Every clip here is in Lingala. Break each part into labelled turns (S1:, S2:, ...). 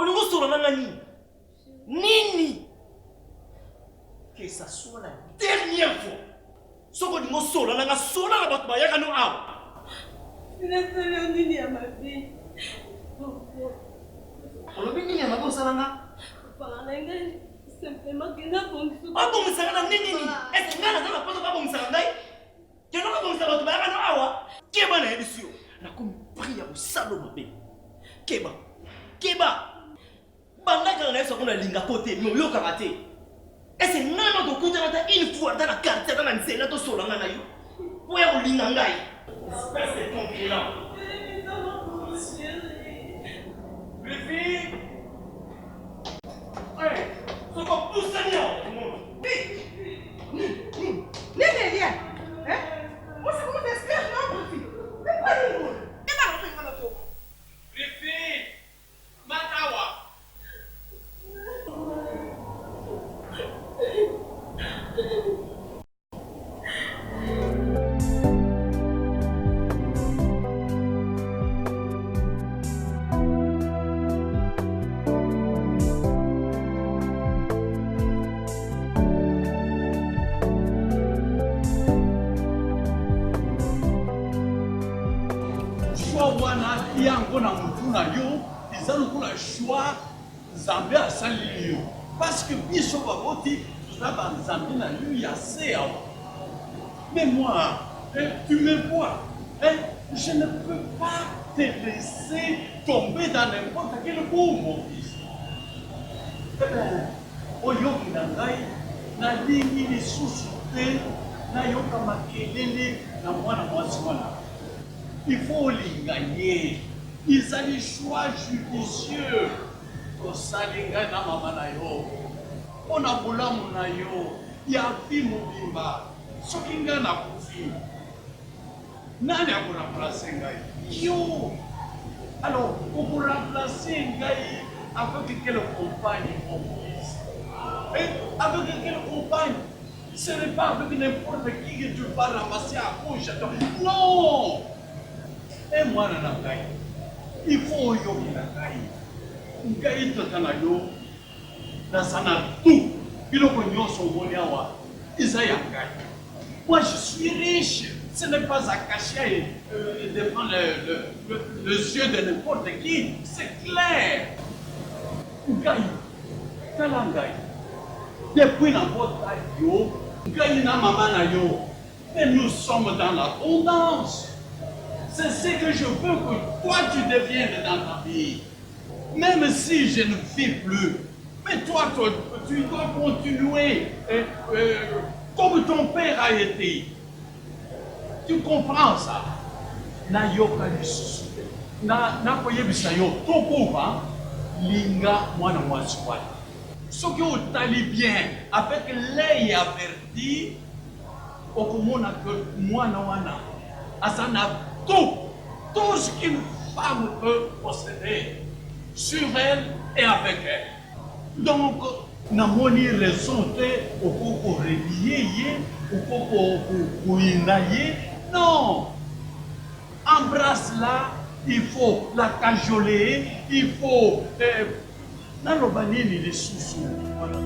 S1: Olingo solo nanga nini? Que ça soit la dernière fois. Soko olingo solo nanga sola na bato bayaka no awa.
S2: Sina nini ya mabe.
S1: Olobi nini ya mabe osalanga?
S2: Paranga simplement que na bongiso.
S1: Abongisaka na nini? Est-ce que ngana zana poto babongisaka ngai? Keno babongisa bato bayaka no awa. Keba na yebisio. Na komi priya osalo mabe. Keba. Bandaka na yeso kona linga kote mais oyokaka te. Est-ce que nana dokutana ta une fois dans la quartier dans la nzela to solanga na yo? Oya kolinga ngai. Espèce de concurrent. Les filles. Ouais, faut qu'on pousse ça bien.
S3: Nini hein? Moi c'est comment t'espères non profit. Mais pas le monde. Et pas le truc.
S1: Les filles. Matawa.
S4: wana yango na mutu na yo eza lokola choix Nzambe asali yo parce que biso baboti toza banzambe na yo ya se awa. Mais moi, tu me vois, je ne peux pas te laisser tomber dans n'importe quel coup, mon fils. Oyoki na ngai nalingi lisusu te nayoka makelele na mwana mwasi wana. Il faut l'ingagner. Ils ont des choix judicieux. Osalinga na mama na yo. On a bolamu na yo. Ya fi mobimba. Soki nga na kufi. Nani a remplacer ngai? Yo. Alors, pour remplacer ngai avec quelle compagne, mon fils? Avec quelle compagne? Ce n'est pas avec n'importe qui que tu vas ramasser à gauche à droite. Non! Et moi, il faut que je moi, je suis riche. Ce n'est pas à cacher devant les yeux de n'importe qui. C'est clair. Depuis la et nous sommes dans l'abondance. C'est ce que je veux que toi tu deviennes dans ta vie. Même si je ne vis plus, mais toi tu dois continuer comme ton père a été. Tu comprends ça? Na yoka lisusu. Na koyebisa yo tokuva linga mwana mwasi wana. Soki otali bien avec l'œil averti okomona que mwana wana asana tout ce qu'une femme peut posséder sur elle et avec elle. Donc, n'a moni raison de au relier, au inailler. Non. Embrasse-la, il faut la cajoler, il faut. Dans le banini les sous-sous. Voilà.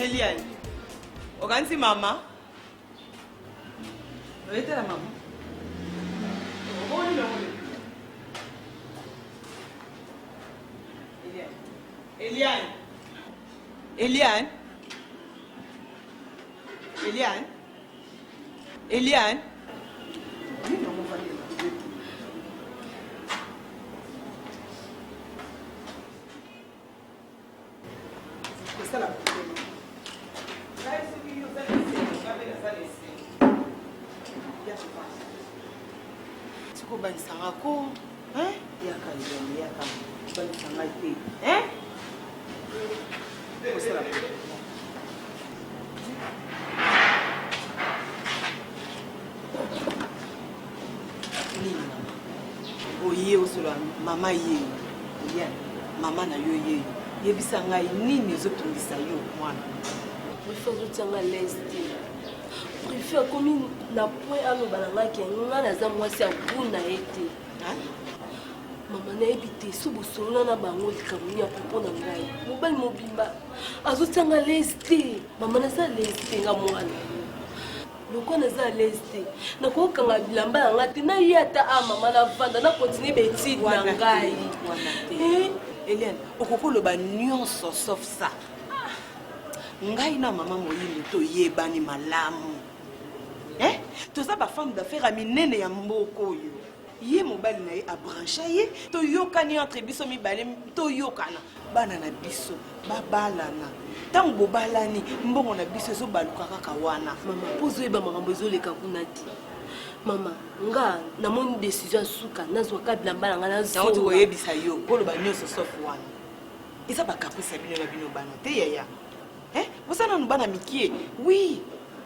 S3: Eliane, okansi mama? Oete la mama? Eliane. Eliane. Eliane. Eliane. Tiko banisanga ko. Hein? Yaka yaka yaka. Banisanga te. Hein? Osala. Oye osala mama ye. Oye mama na yo ye. Yebisa ngai nini ezotungisa yo mwana.
S2: Préfère tanga leste. Préfère comme na point à l'obalanga qui nga na za mwasi akuna ete. Mama na ebité subu sona na bango likamunya popo na ngai. Mobali mobimba azotanga leste. Mama na za leste nga mwana. Loko na za leste. Na ko kanga bilamba nga te na yata a mama na vanda na continue betide na ngai.
S3: Hélène, okokolo ba nyonso sauf ça. Ngai na mama moyini to yebani malamu. Toza ba femme d'affaires a minene ya mboko yo. Ye mobali na ye a brancha ye to yokani entre biso mibale to yokana bana na biso babalana. Tango bobalani mbongo na biso zo baluka kaka wana.
S2: Mama pozo eba makambo ezoleka kuna ti. Mama nga na mon décision suka nazwa ka bilamba nga na zo.
S3: Tango yebisa yo kolo ba nyonso sauf wana. Isa ba caprice bino bana te yaya. Vous avez un bon amitié. Oui.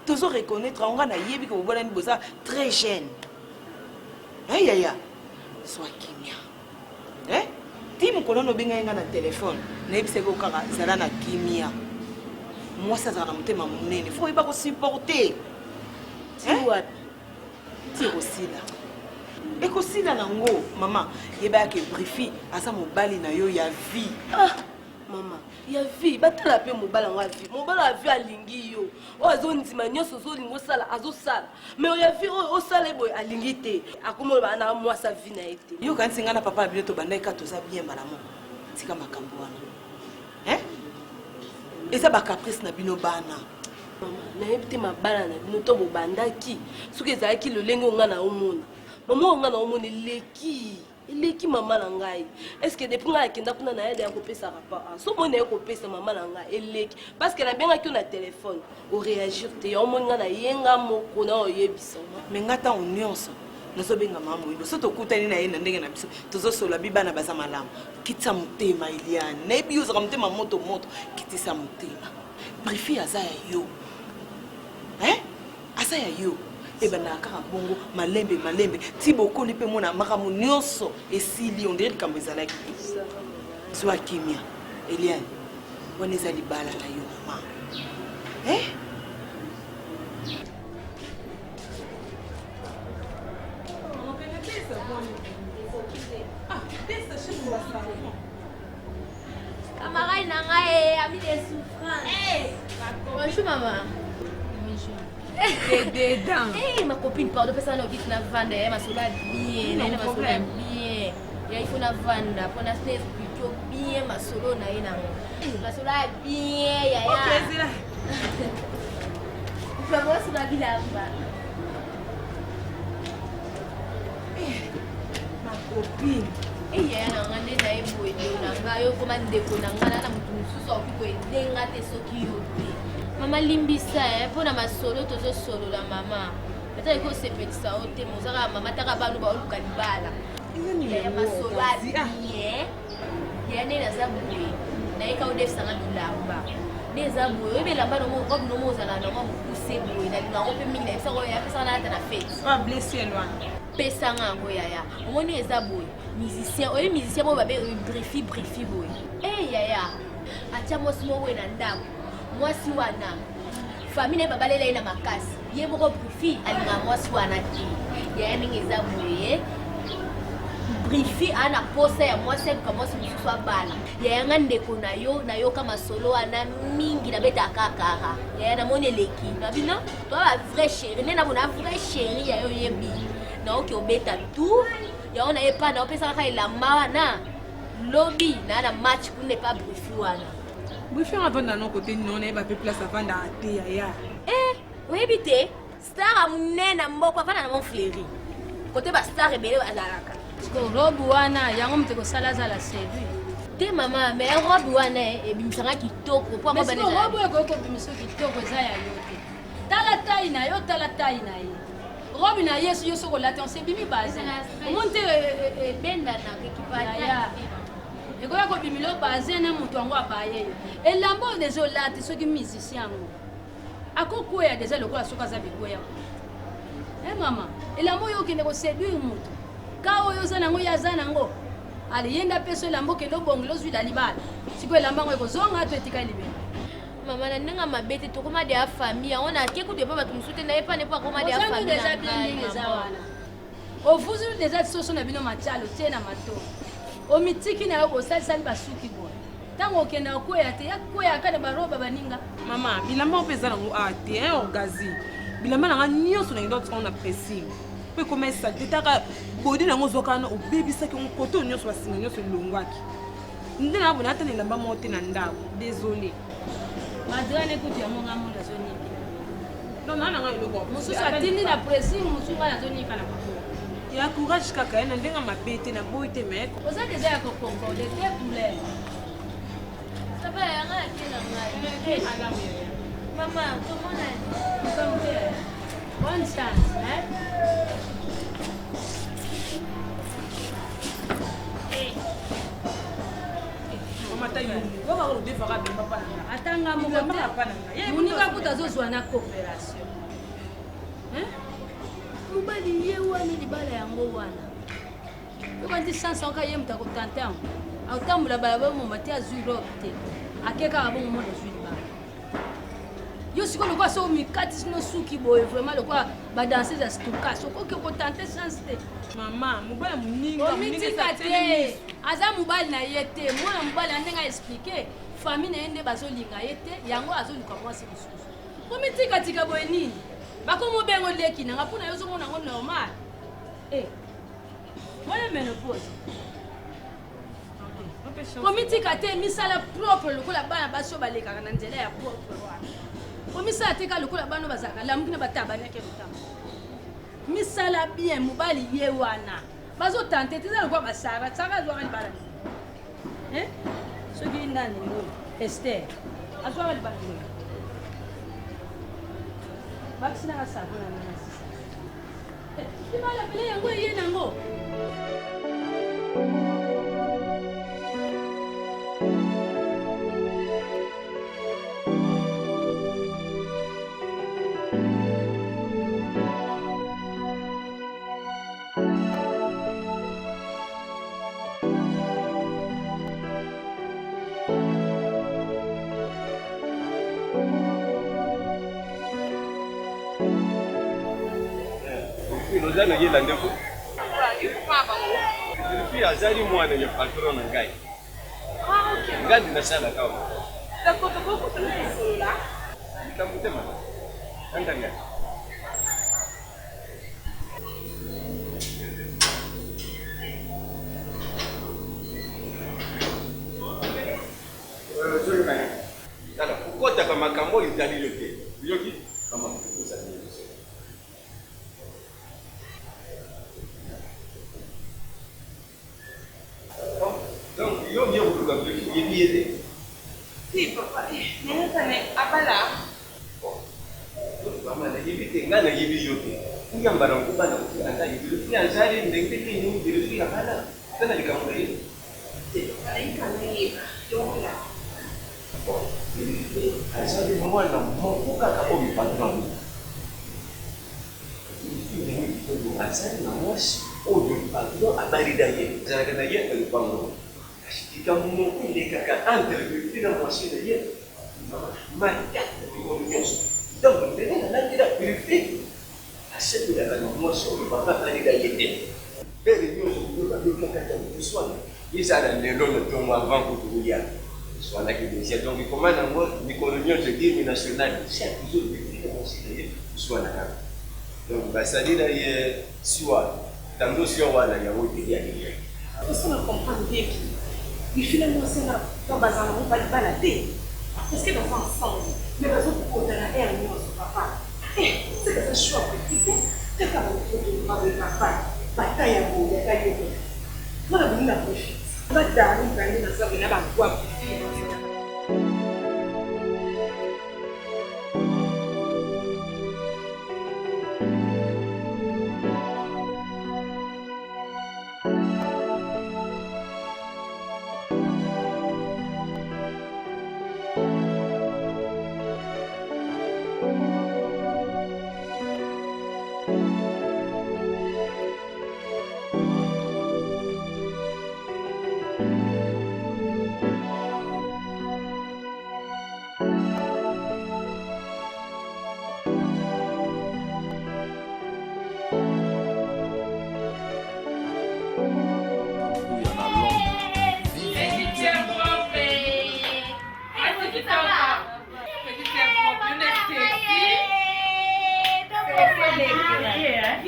S3: Tous reconnaître on a yebi que vous avez besoin très jeune. Yaya. Sois kimia. Tim kono benga nga na téléphone. Na yebise ko kaka zala na kimia. Moi ça za na mutema munene. Faut pas ko supporter.
S2: What?
S3: Ti aussi là. Et ko sila nango maman, yeba ke brifi asa mobali na yo ya vie.
S2: Mama, ya vie, batala pe mobala nga vie. Mobala vie alingi yo. O azondima nyoso zo lingo sala azosala. Mais ya vie o sala boy alingi te. Akomo ba na moi sa vie na ete.
S3: Yo kan singa na papa bino to bandai ka toza bien malamo. Tika makambo wana. Eza ba caprice na bino bana.
S2: Mama, na yebite mabala na bino to bo bandaki. Suke ezaki lolenge nga na omona. Mama nga na omona leki. Leki mama na ngai. Est-ce que depuis nga kenda kuna na yeda ya kopesa rapport. So mona ya kopesa mama na ngai eleki parce que na benga ki na téléphone o réagir te yo mona na yenga moko na oyebisa.
S3: Mais ngata on nyonso. Nazo benga mama windo. So to kutani na yena ndenge na biso. Tozo sola bibana baza malamu. Kitsa mutema Iliane. Na ebi yoza mutema moto kitisa mutema. Brifi azaya yo. Azaya yo. Eba na kaka bongo malembe tibo koli pe mona makamu nyonso esili on dirait kambo ezalaki soit kimia Eliane wana ezali bala na yo mama
S5: camarade nangae ami des souffrances. Bonjour maman. Ma copine pardon parce que nous na vendre ma sola bien na ma sola bien ya il faut na vendre pour na stress plutôt bien ma solo na ina ma sola bien ya OK là tu vas voir sur la bilamba
S3: ma copine
S5: ya na ngande na ebo edo na ngayo koma ndeko na ngana na mutu mususu okiko edenga te soki yo te Mama limbisa pona masolo tozo solo la mama. Ata iko sepetisa ote mozaka mama taka banu ba oluka libala. Ya masolo bien. Ya ne na zabuye. Na eka odef sanga bilamba. Ne zabuye be lamba no mo no mozala no mo pousse boye na na ope mingi na sanga ya pesa na ata na fête.
S3: Ah blessé loin.
S5: Pesa ngo ya. Omoni ezabuye. Musicien, oye musicien mo ba be brifi boye. Yaya. Acha mo simo we na ndako. Mwasi wana famille na babalela ina makasi ye moko brifi alinga mwasi wana ti ya ningi za boye brifi ana posa ya mwasi ka mwasi mususu abala ya nga ndeko na yo kama solo ana mingi na beta kakara ya na moni leki na bino to la vraie chérie na bona vraie chérie ya yo yebi na oki obeta tout ya ona epa na opesa ka ilamba na lobby na match kunne pas brifi wana
S6: Brifi avant dans nos côtés non on pas place avant d'aller yaya.
S5: Oui bité star amunena mboko afana na mon fléri. Côté ba star ebele bazalaka.
S2: Ko robu wana yango mteko sala za la série.
S5: Te mama mais robu wana ebimisanga kitoko po
S2: ko bana robu eko ko bimiso kitoko za ya yote. Tala tai na yo.
S7: robe na yesu yo soko lati on se bimi base monte
S5: benda na kipata
S7: ya ekoya ko bimilo base na mutu wango abaye elambo dezo lati soki musicien yango akokwea deja lokola soka za bikwea mama elambo yo okende koseduire mutu ka oyo oza nango yaza nango aliyenda peso elambo okende obongela ozwila libala sikoyo elamba yango ekozonga to etika libela
S5: mama na ndenge mabete tokoma de ya famille on a ke kude pa bato musute na yepa ne pa koma de ya famille
S7: déjà bien ndenge eza wana ovuzu deja soso na bino matialo tie na mato omitiki na yo kosalisali basuki boye ntango okenda koya te ya koya kaka na baroba baninga
S6: mama bilamba mpe eza nango a te orgazi bilamba nanga nyonso nangi ndotika na pressing mpo ekoma esalite taka bodi nango ozwakana obebisaki ngo kote oyo nyonso basinga nyonso elongwaki nde na bona ata na elamba moko te na ndako désolé
S7: madira nekuti yango nga mo nazonika
S6: non naa nanga eloko
S7: mosusu atindi na pressing mosusu nga nazonika na makolo
S6: ya courage kaka ye na ndenge mabe te na boyi te me
S7: oza deja ya kokonkorde te douleur
S5: papa yanga akela ngai mama komona
S7: bonne chance atanga moninga kuta azozwa na coopération mobali ye wana libala yango wana okanti chance oka ye mutu akotante yango akotambola balabala moma te azwi robe te akekaka bongo mona azwi libala yo sikoyo lokola so mikati sino suki boye vraiment lokola badanseuse ya stokasi okoki okotante chance te
S6: mama mobali moninga
S7: omitika te aza mobali na ye te mwana mobali andenge aexplike famille na ye nde bazolinga ye te yango azoluka mwasi mosusu omitikatika boye nini bakomi obengo leki nanga mpona yo ozomona yango normal mwana menopause omitika te misala propre lokola bana basi oyo balekaka na nzela ya propre wana omisala te ka lokola bana oyo bazalaka lamuki na batabaneke lotama misala bien mobali ye wana bazotante te eza lokola basara sara azwaka libala soki nani ngoyo ester azwaka libala ngoyo bakisinaka savo na nana sisa libala pele yango eye nango
S8: Nozana yela ndeko. Depuis azali mwana ya patron na ngai. Okay. Ngandi na sala kawa.
S6: D'accord, beaucoup de choses là.
S8: Nikamute mama. Andanga. Dala kukota kama kambo itali yote. Yoki kama kukuza ni. Donc, yo bien vous le avez dit.
S6: Si papa, mais ça n'est pas là.
S8: Maman, il évite ngana yibi yote. Unga mbara kubana anga yibi. Ni azali ndenge ni ndirufi ya bana. Tena likamwe hiyo.
S6: Aika na hiyo. Ndio.
S8: Azali mwana mmokuka kabo mipatano. Azali na mwasi oyo mpatano abarida ye. Zana kana ye alipango. Ikamu ile kaka entre na mwasi na ye. Mama, donc, il a purifié. À cette heure, moi, je ne vais pas parler d'ayété. Mais les gens sont venus à la soin. Ils ont les lots de ton avant pour tout dire. Soit là qui disait donc, comment moi, l'économie de l'hymne national, c'est toujours difficile de considérer, soit là. Donc, ça dit d'ailleurs, soit, dans le dossier, on a la route de l'année.
S3: Parce qu'on comprend bien que finalement, c'est là, dans le bazar, on va pas la tête. Parce que dans ensemble, mais les autres côtés de la air, nous, papa. C'est que ce choix petit, c'est quand même avec papa. Bataille à vous, bataille à vous. Voilà, vous n'avez pas fait. On va d'aller dans la salle, on va voir.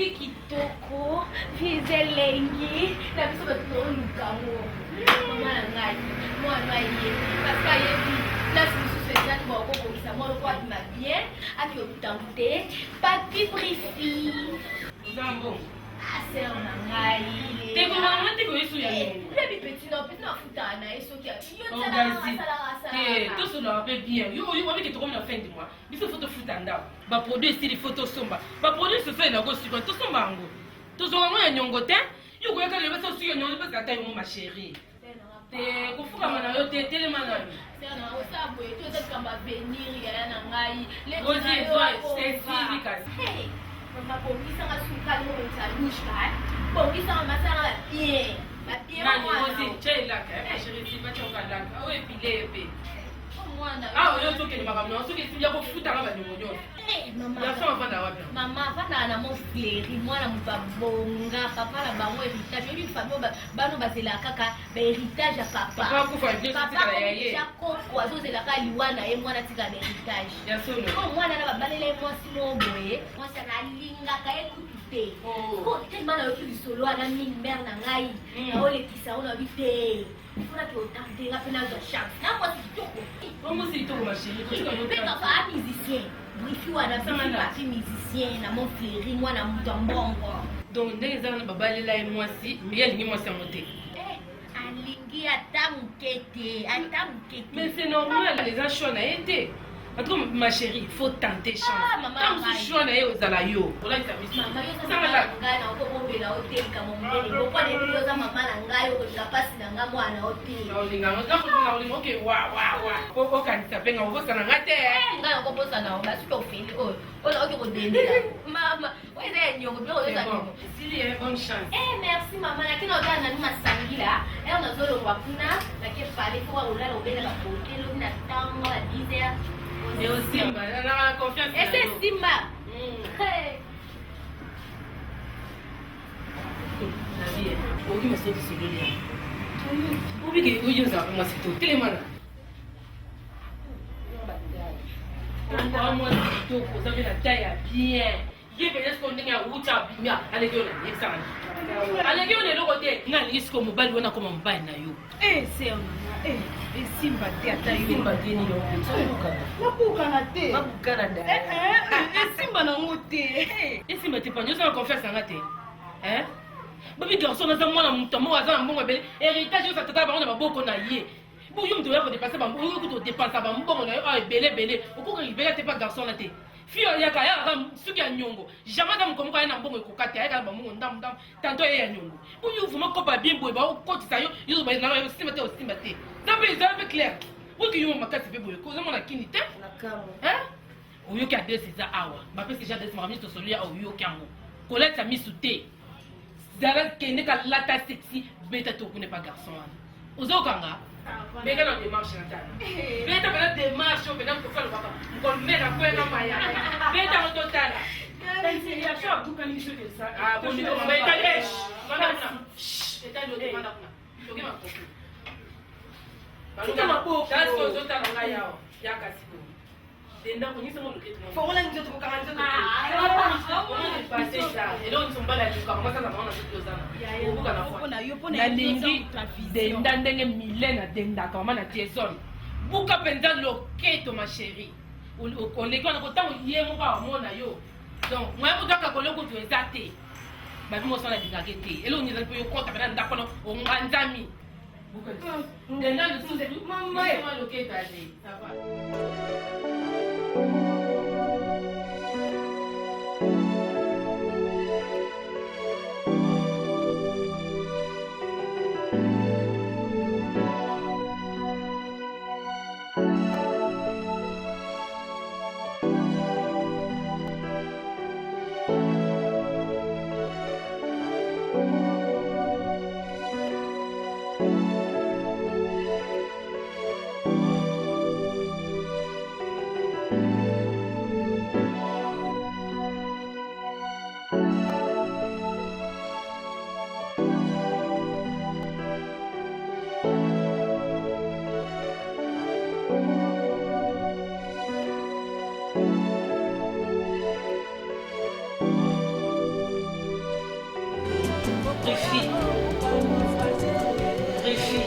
S5: vi kitoko vi elengi na biso bato toluka ngo mama na ngai mwana ye parce ayebi place mosusu ezali bakokokisa mwana oko abima bien aki okutangu te papi brifi
S6: Zambo.
S5: aser na ngai
S6: Teko mama teko yesu ya
S5: lebi petit na futa na ye soki
S6: tout cela va bien. Yo avec tout comme la fin du mois. Biso photo futanda. Ba produit style photo somba. Ba produit ce fait na go suivant tout somba ngo. Tout somba ngo ya nyongo te. Yo ko yaka le basa su ya nyongo parce que ta yo ma chérie. Te ko fuka mana yo te tele mana.
S5: na osabo eto ezakamba venir ya na ngai
S6: Ozi toi c'est si kasi.
S5: Hey, mama bongisanga suka no nta lushka. Bongisanga masanga bien. Ba bien
S6: Nani ozi chela ka. Chérie si ba choka la. O epile pe. Ah, yo toke ni makamno. Soki si ya ko futa ba nyongo nyongo.
S5: Mama.
S6: Ya so va na wapi?
S5: Mama vana na mo fleri mwana mubabonga papa na bango héritage ebi famille bano bazela kaka ba héritage ya papa
S6: Papa kufa bien
S5: papa
S6: tika ya ye.
S5: ya koko azozela ka liwa na ye mwana tika na héritage
S6: Ya solo.
S5: ko mwana na babalela ye mwasi mo boye mwasi analingaka ye kutu te ko telema na yoki lisolo ana mine mare na ngai naolekisa ona bi te fonaki otardenga mpe nazwa chance na mwasi kitoko
S6: Comment c'est toi ma chérie?
S5: mpe papa a musicien brifi wana papi musicien na mo fleri mwana moto ya mbongo
S6: Donc ndenge ezaka na babalela ye mwasi me ye alingi mwasi yango te.
S5: alingi ata moke te ata moke
S6: Mais
S5: te
S6: c'est normal, les gens choix na ye te. En tout cas, ma chérie, il faut tenter chance.
S5: maman,
S6: Comme si choix na ye ozala yo. Ola isa misu.
S5: mama yo oza mama na ngai na okobobela otelika momobele bokwana epi oza mama na ngai okolinga mpasi na ngai mwana oteli
S6: Na olinga ngo ntango na olinga okay wa. Okanisa penga okosana nga te.
S5: ngai nakobosana basuki ofeli oyo oyo oki kodendela mama oyo eza ya nyongo biloko oyoza nyongo
S6: S'il y a bonne chance.
S5: merci mama nakini oza nani masangila ere nazolongwa kuna nake pale fo wakolala obelaka kotelobi na ntango na 10 heures
S6: Et aussi, la confiance.
S5: ese simba
S6: Na vie. Oki masoki sololi ya. Obi ke oyo za mwasi to telemana. Pourquoi moi to ko za na taille bien. Ye pe est-ce qu'on est uta bimia aleki ona yesana. Aleki ona loko te ngani isko mobali wana koma mobali na yo.
S3: C'est un esimba te ata yo
S6: Simba deni yo.
S3: nabukana te
S6: Babukana da.
S3: esimba nango te
S6: Esimba te pa nyosa na confiance nga te. Hein? Babi garçon na za mwana mutu mo aza na mbongo ebele héritage osa tata bango na maboko na ye. Bo yo mutu ya ko dépasser ba mbongo ko to dépenser ba mbongo na yo ebele okoko libela te pa garçon na te. Fio ya ka ya ram suki ya nyongo. Jamais dam komo ka na mbongo ekokata ya ka ba mbongo ndam tanto ya nyongo. Bo yo vuma ko ba bien boy ba okotisa yo ba na yo simba te. Zabe zabe clair. Oki yo makati pe boy ko za mona kini te. Hein? Oyo ki adresse za awa. Ba pe déjà adresse ma to solo ya oyo ki ango. Colette a mis sous thé. Zara kende ka lata sexy beta to kune pas garçon. Ozo kanga. Beta na démarche na tana. Beta na démarche beta ko fa le papa. Ko mera ko na maya. Beta on total. C'est la chose tout quand il se fait ça. Ah bon niveau beta lesh. Madame. Beta do demanda kuna. Toke ma ko. Baluka ma ko. Das ko zota na yao. Ya kasiko. Denda ko nyisa mo loketo.
S3: fongola nzoto kokanga nzoto
S6: nalingi denda ndenge milene adendaka mama na tiezone buka mpenza loketo ma chéri oleki wana kotango ye moko awamona yo donc moya kotaka koloko to eza te babi mosala dingake te eloko nyezali mpe yokota pena ndako wana onganzami denda lisusu loketo ade sava
S2: Brifi. Brifi.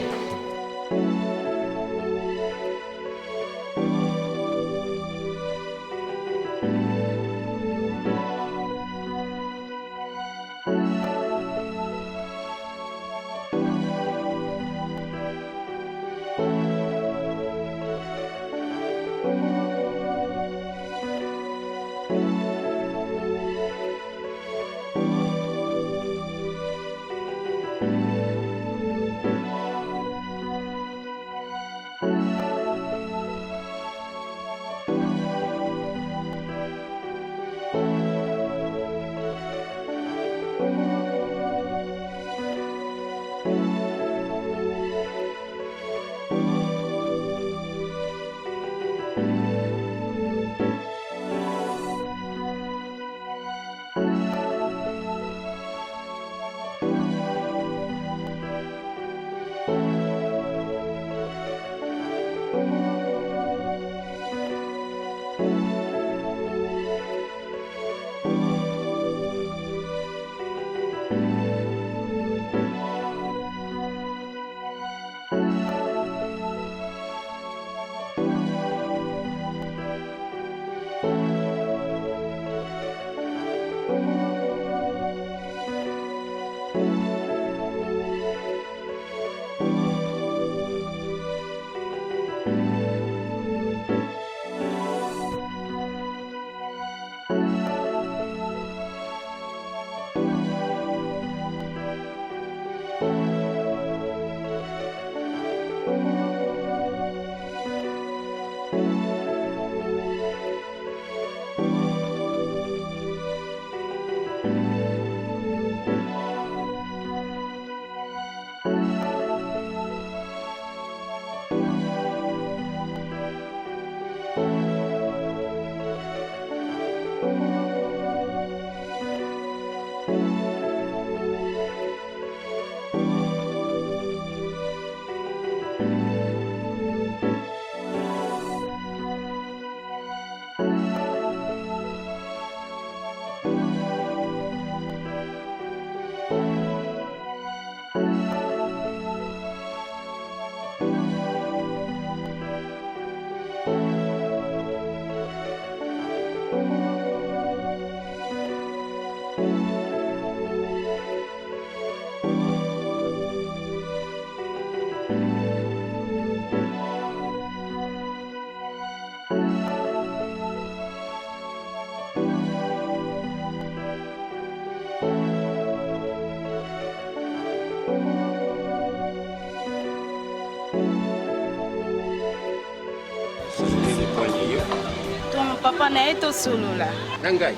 S3: Papa na ye tosolola.
S8: Nangai.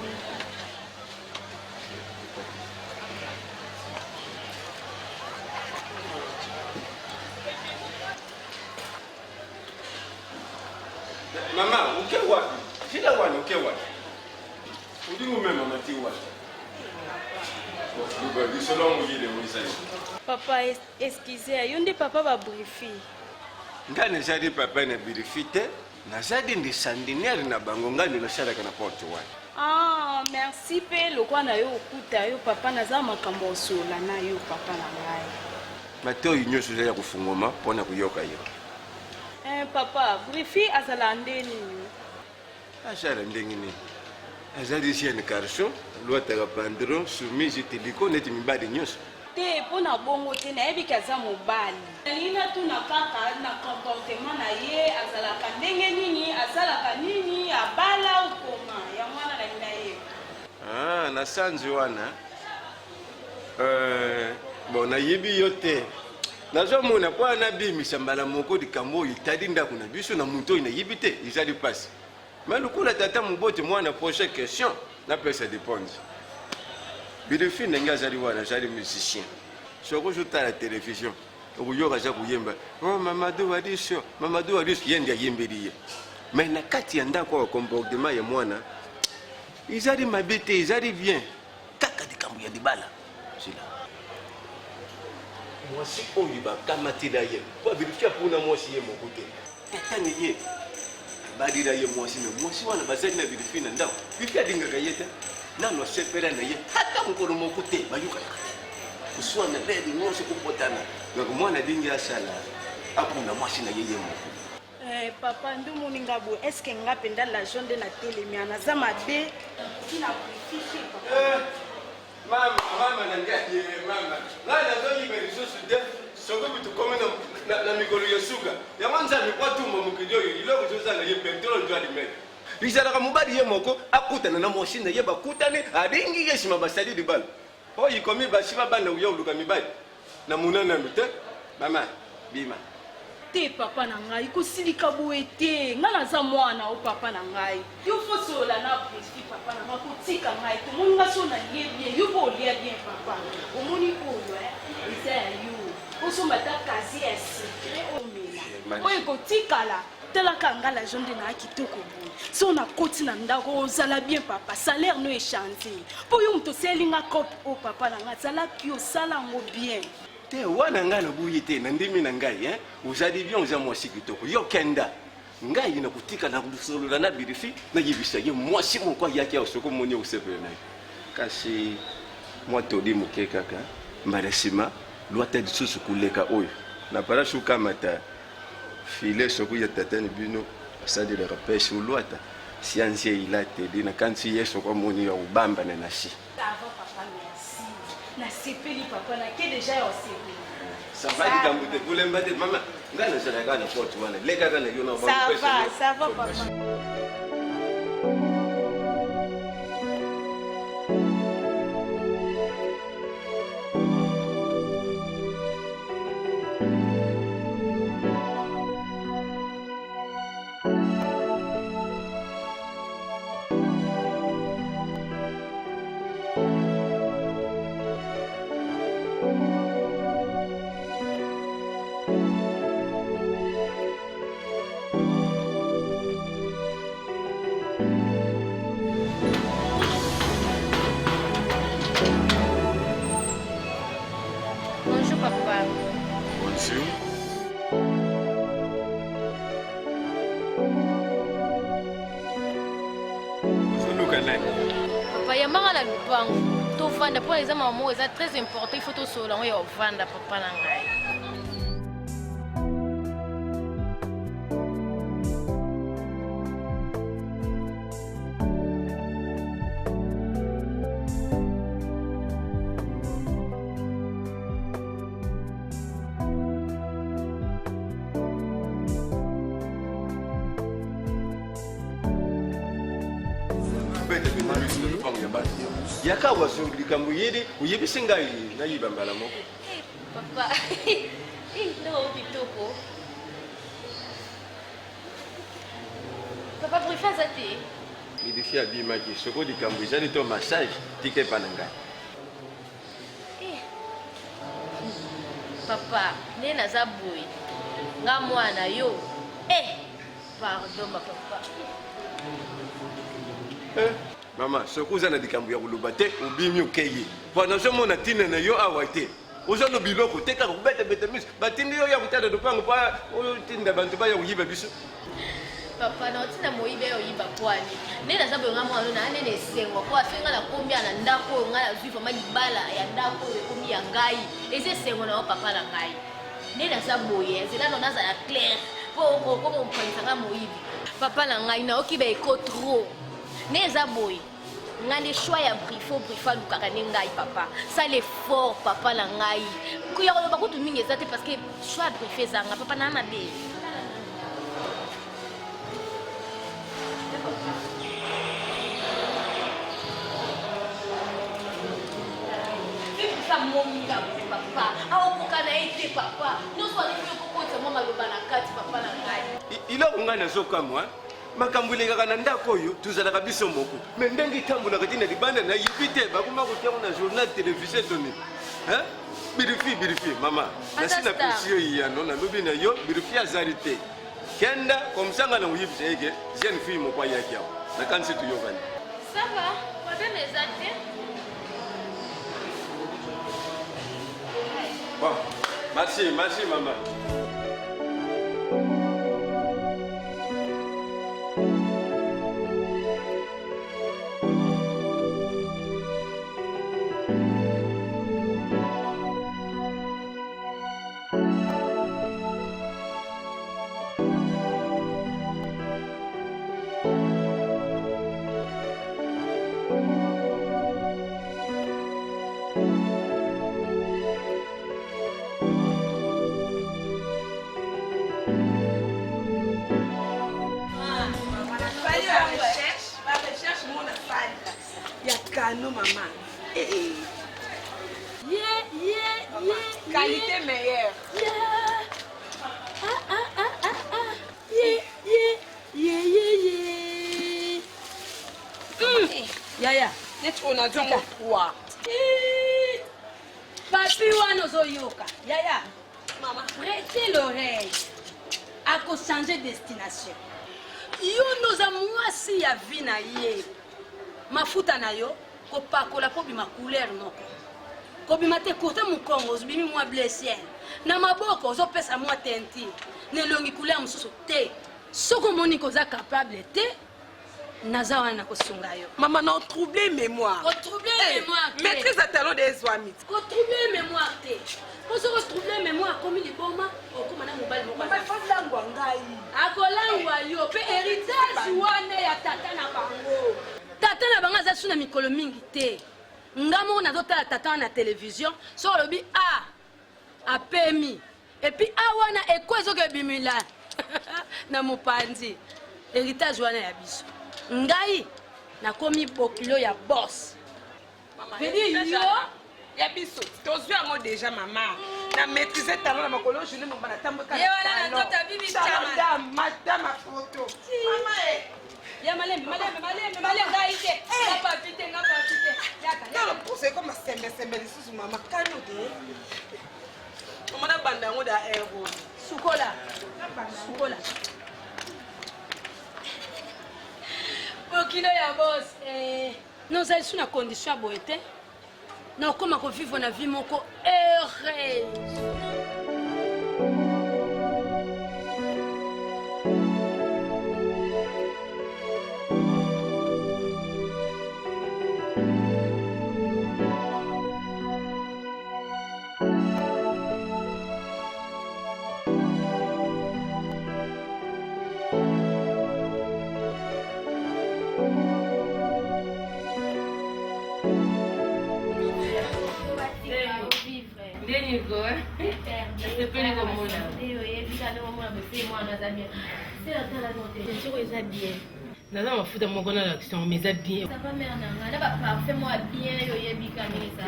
S8: Mama, uke wapi? Shida wani uke wapi? Udimu mema mati wapi?
S3: Papa, excusez, yonde papa va briefi.
S8: Ngane jadi papa na brifite. Nazadi ndi sandiniere na bango ngani na sharaka na porte wani.
S3: Ah, merci pe lokwa na yo okuta yo papa naza makambo osola na yo papa na ngai.
S8: Mateo inyoso ya kufungoma pona kuyoka yo.
S3: Papa, briefi azala ndeni.
S8: Ashara ndengi ni. Azadi sienne garçon, l'autre la pandron, soumise tiliko neti mibadi nyoso.
S3: Te pona bongo te na yebi kaza mobali. Nina tu na kaka na comportement na ye azalaka ndenge nini, azalaka nini, abala ukoma ya mwana na ndaye.
S8: Ah, na sanzi wana. Bon na yebi yote. Nazo mona kwa na bimisa mbala moko dikambo itadi ndako na biso na muto ina yibite, izali passe. Mais le coup la tata mubote mwana prochaine question, na pesa dépendre. Bidefi nenga zali wana zali musicien. Soko juta la télévision. Okuyoka za kuyemba. Oh Mamadou Wadisho, Mamadou Wadisho yende yembeliye. Mais na kati ya ndako wa comportement ya mwana, izali mabete, izali bien. Kaka dikambo ya dibala. Sila. Mwasi oyi ba kamatila ye. Kwa vérifier pour na mwasi ye mokote. Tatani ye. Badira ye mwasi me mwasi wana bazali na bidefi na ndako. Bifi adinga kayeta. Nano sepera na ye hata mkono mokote bayuka. kuswana ledi nyonso kupotana donc mwana dingi asala akuna mwasi na yeye moko.
S9: Papa ndomoninga boye est-ce que nga penda l'argent de na telemi anaza mabe tina brififi papa.
S8: Mama nangaye mama ngana zoyiba lisusu de soko bitukome na mikolo yosuka yamanza mikwatumba mukidyo iloko zozana ye petrol jwali me bizalaka mobali ye moko akutana na mwasi na ye bakutane adingi yesima basali libala oyo ikomi basiba bana uya uluka mibali na munana mite mama bima
S9: te papa na ngai kosilika boye te nga naza mwana o papa na ngai yo fosola na brififi papa na nga kotika ngai tomoni nga so na lie bien yo bo lia bien papa omoni oyo eza ya yo osomba ta kasi ya secret omela oyo kotikala talaka nga la jonde na kitoko boye so na koti na ndako ozala bien papa salaire no échange po yo moto oselinga cope o papa na nga zalaki osala yango bien
S8: te wana ngai nabuyi te na ndimi na ngai ozali bien oza mwasi kitoko yo kenda ngai nakutika na lusolola na birifi nayebisa ye mwasi moko ayaki awa soko moni osepele na ye kasi mwa toli moke kaka mbala nsima lwata lisusu kuleka oyo na para sukamata file soko ya tatani bino asalelaka pesi olwata siansi eila tedi na kanti ye soko moni ya obamba na nasi.
S9: nasepeli papa nake deja ya osepeli
S8: safadi kamute kulemba te mama nga nazalaka na porte wana lekaka na yo na
S9: ça va papa.
S5: Bonjour papa.
S8: Bonjour.
S5: Papa yamanga na lupango tovanda mpo eza mamo eza très important il faut tosola ngo ya ovanda papa na ngai.
S8: yaka wazo likambo yedi uyebisi ngai nayiba mbala moko.
S5: Papa ndo kitoko papa brifaza te
S8: Birifi abimaki soko likambo ezali to massage tike pa na ngai.
S5: papa nde naza boye nga mwana yo pardon ma papa.
S8: Mama soko uza na likambo ya koloba te obimi okeye po nazomona ntina na yo awa te oza no biloko te kaka kobetebete miso batindi yo ya kotala lopango mpo oyo tinda bantu baya koyiba biso.
S5: Papa na otina moyibe oyiba kwani nde naza boye nga mwana na nene esengo po afe nga nakomi na ndako oyo nga nazwi vraimen libala ya ndako oyo ekomi ya ngai eza esengo na yo papa na ngai nde naza boye nzelano nazala claire po okoma mopanisa nga moyibi papa na ngai nayoki baeko trop nde eza boye nga nde choix ya brifa alukaka nde ngai papa sala effort papa na ngai ya koloba kutu mingi eza te parce que choix ya brifa ezanga papa na mabe. Mominga papa aokoka na ete papa nyonso alifile kokota mwa maloba na kati papa na ngai
S8: iloko ngai nazokamwa makambo elekaka na ndako oyo tozalaka biso moko me ndenge etambulaka ti na libanda nayebi te bakoma kotiango na journal télévisé toni birifi mama nasi na pesi yo yiyano nalobi na yo birifi azali te kenda komsanga na koyebisa eke jeune fille moko ayaki awa nakanisi tuyokani
S5: sava problème eza te.
S8: Bon, merci maman.
S6: non, maman. Qualité meilleure.
S7: Yaya.
S6: On a dit quoi?
S7: Papi wana ozoyoka. Yaya. Maman, prêtez l'oreille. Ako changer destination. Yo noza mwasi ya vie na ye. Mafuta na yo kopakola po bima couleur moko. Kobima te kote mukongo ozobimi mwa blessière. Na maboko ozopesa mwa tenti. Nelongi couleur mususu te. Soko moni koza capable te. Naza wana kosunga yo.
S6: Maman, non, troubler mémoire.
S7: Troubler mémoire.
S6: Maîtrise à talon des Swamit.
S7: Troubler mémoire te. Koso troubler mémoire comme il boma okoma na mobile moko.
S6: Maman, faut langwa ngai.
S7: Akolangwa yo pe héritage wana ya tata na bango. Tata na bango za suna mikolo mingi te. Ngamo na dota tata na télévision so lobi apemi. Et puis wana ekwezo ke bimila. Na mopandi. Héritage wana ya biso. Ngai nakomi bokilo ya boss.
S6: Maman,
S7: Vedi yo
S6: ya biso. Tozwi yango déjà maman. Na maîtriser talon na makolo journée mo bana tambo ka.
S7: Ye wana na tota bibi chama.
S6: Madame a photo. Maman
S7: ya malembe ngai te. Ngapa pite.
S6: Yaka. Non, pour c'est comme sembe lisusu maman kano de. Maman na banda ngo da héros.
S7: Sukola. Bokilo ya boss. Non, ça est une condition à boiter. Non, comment qu'on vit na vie moko heureuse.
S10: Naza mafuta moko na l'action mais ça bien.
S5: Ça va mère nanga na ba parfait moi bien yo yebika misa.